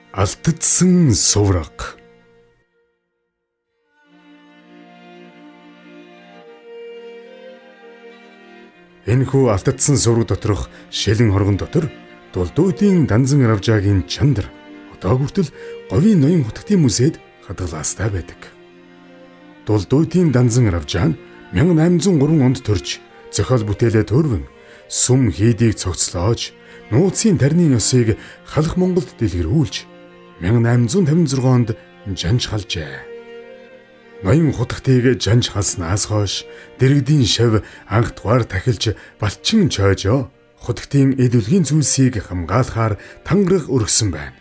Алдагдсан сувраг. Энэхүү алдагдсан сувраг доторх шилэн хоргон дотор Дулдуйтын Данзан Равжаагийн чандар одоо хүртэл говийн ноён хутагтын музейд хадгалаастай байдаг. Дулдуйтын Данзан Равжаа нь 1803 онд төрж зохиол бүтээлээ төрвөн сүм хийдийг цогцлоож нууцын тарны ёсыг халах Монголд дэлгэрүүлж 1856 онд жанж халжээ. Ноён хутагтыг жанж халснаас хойш дэрэгдийн шав анхдугаар тахилж балчин чойжоо хутагтын эдүлгийн зүйлсийг хамгаалахаар тангараг өргөсөн байна.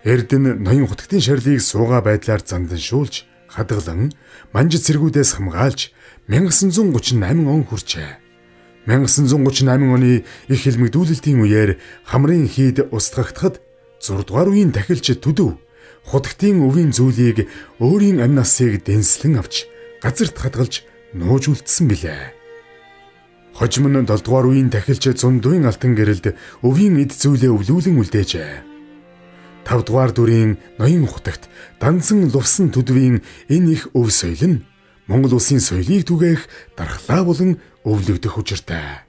Эрдэнэ ноён хутагтын шарлыг суугаа байдлаар занданшуулж хадгалан манжид цэргүүдээс хамгаалж 1938 он хүрчээ. 1938 оны их хэлмэгдүүлэлтийн үеэр хамрын хийд устгагдахад 6 дугаар үеийн тахилч төдөв хутагтын өвийн зүйлийг өөрийн амь насыг дэнслэн авч газарт хадгалж нууж үлдсэн билээ. Хожим нь 7 дугаар үеийн тахилч Зундуйн алтан гэрэлд өвийн эд зүйлээ өвлүүлэн үлдээжээ. 5 дугаар дүрийн ноён хутагт Данзан лувсан төдвийн энэ их өв соёл нь Монгол улсын соёлыг түгээх дархлаа болон өвлөгдөх учиртай.